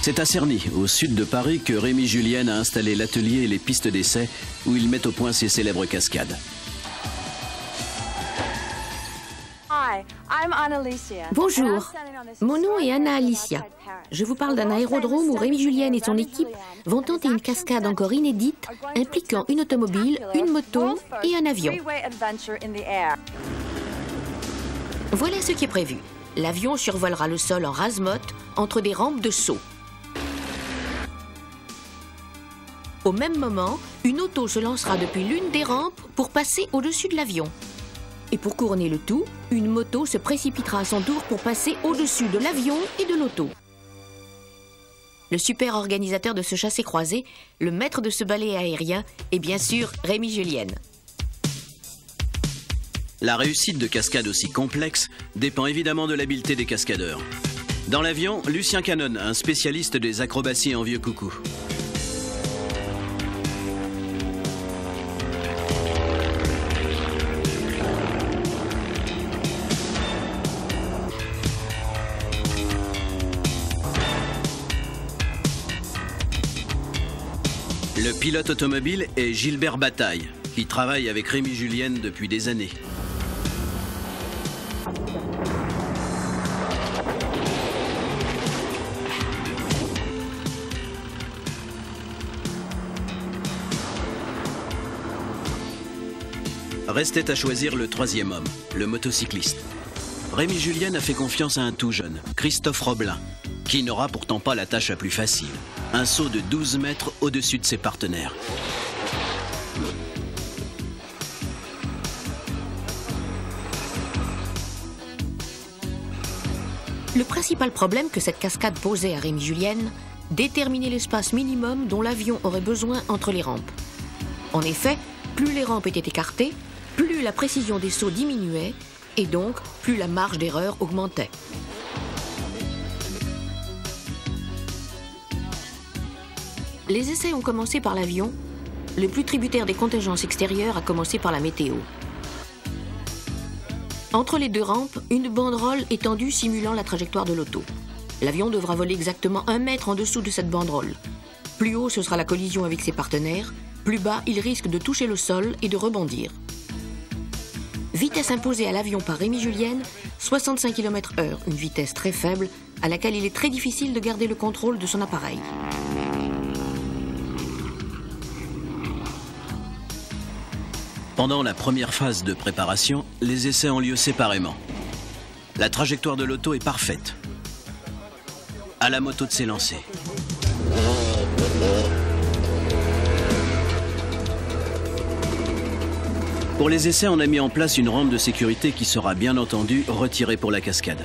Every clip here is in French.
C'est à Cerny, au sud de Paris, que Rémi Julienne a installé l'atelier et les pistes d'essai où il met au point ses célèbres cascades. Bonjour, mon nom est Anna Alicia. Je vous parle d'un aérodrome où Rémi Julienne et son équipe vont tenter une cascade encore inédite impliquant une automobile, une moto et un avion. Voilà ce qui est prévu. L'avion survolera le sol en rase-motte entre des rampes de saut. Au même moment, une auto se lancera depuis l'une des rampes pour passer au-dessus de l'avion. Et pour couronner le tout, une moto se précipitera à son tour pour passer au-dessus de l'avion et de l'auto. Le super organisateur de ce chassé-croisé, le maître de ce ballet aérien, est bien sûr Rémi Julienne. La réussite de cascades aussi complexes dépend évidemment de l'habileté des cascadeurs. Dans l'avion, Lucien Canon, un spécialiste des acrobaties en vieux coucou. Le pilote automobile est Gilbert Bataille, qui travaille avec Rémi Julienne depuis des années. Restait à choisir le troisième homme, le motocycliste. Rémi Julienne a fait confiance à un tout jeune, Christophe Roblin, qui n'aura pourtant pas la tâche la plus facile. Un saut de 12 mètres au-dessus de ses partenaires. Le principal problème que cette cascade posait à Rémi Julienne, déterminer l'espace minimum dont l'avion aurait besoin entre les rampes. En effet, plus les rampes étaient écartées, plus la précision des sauts diminuait et donc plus la marge d'erreur augmentait. Les essais ont commencé par l'avion. Le plus tributaire des contingences extérieures a commencé par la météo. Entre les deux rampes, une banderole est tendue simulant la trajectoire de l'auto. L'avion devra voler exactement 1 mètre en dessous de cette banderole. Plus haut, ce sera la collision avec ses partenaires. Plus bas, il risque de toucher le sol et de rebondir. Vitesse imposée à l'avion par Rémi Julienne, 65 km/h, une vitesse très faible à laquelle il est très difficile de garder le contrôle de son appareil. Pendant la première phase de préparation, les essais ont lieu séparément. La trajectoire de l'auto est parfaite. À la moto de s'élancer. Pour les essais, on a mis en place une rampe de sécurité qui sera bien entendu retirée pour la cascade.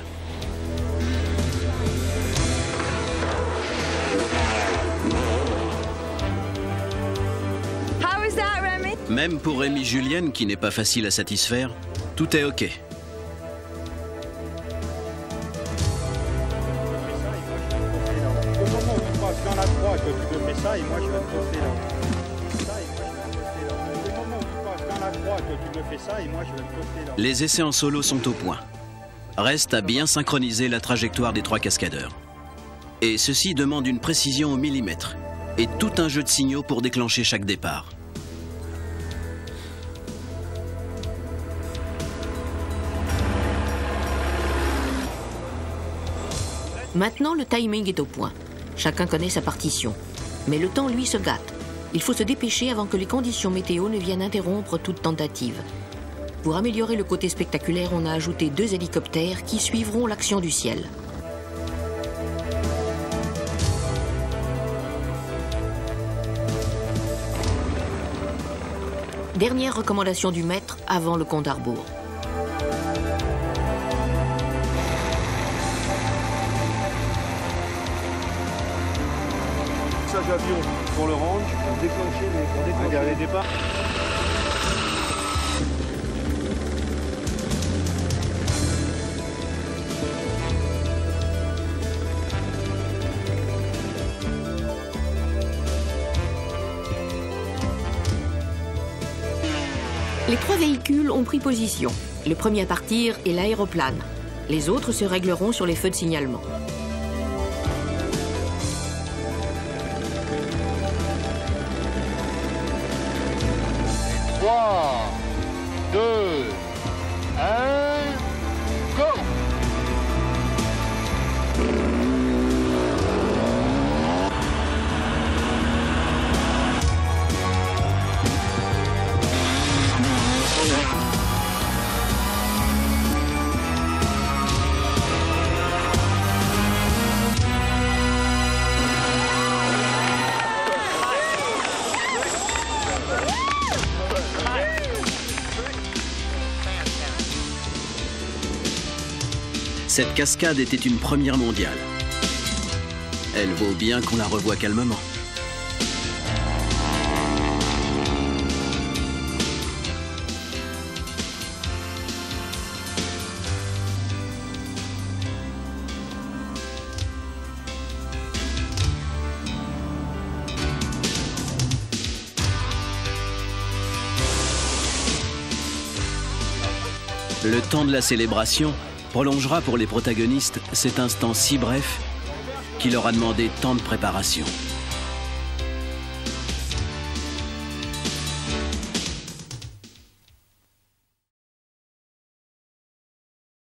Même pour Rémi Julienne, qui n'est pas facile à satisfaire, tout est OK. Les essais en solo sont au point. Reste à bien synchroniser la trajectoire des 3 cascadeurs. Et ceci demande une précision au millimètre et tout un jeu de signaux pour déclencher chaque départ. Maintenant, le timing est au point. Chacun connaît sa partition. Mais le temps, lui, se gâte. Il faut se dépêcher avant que les conditions météo ne viennent interrompre toute tentative. Pour améliorer le côté spectaculaire, on a ajouté 2 hélicoptères qui suivront l'action du ciel. Dernière recommandation du maître avant le compte à rebours. Avion pour le range, pour déclencher les départs. Les 3 véhicules ont pris position. Le premier à partir est l'aéroplane. Les autres se régleront sur les feux de signalement. 3, 2, 1, go! Cette cascade était une première mondiale. Elle vaut bien qu'on la revoie calmement. Le temps de la célébration prolongera pour les protagonistes cet instant si bref qui leur a demandé tant de préparation.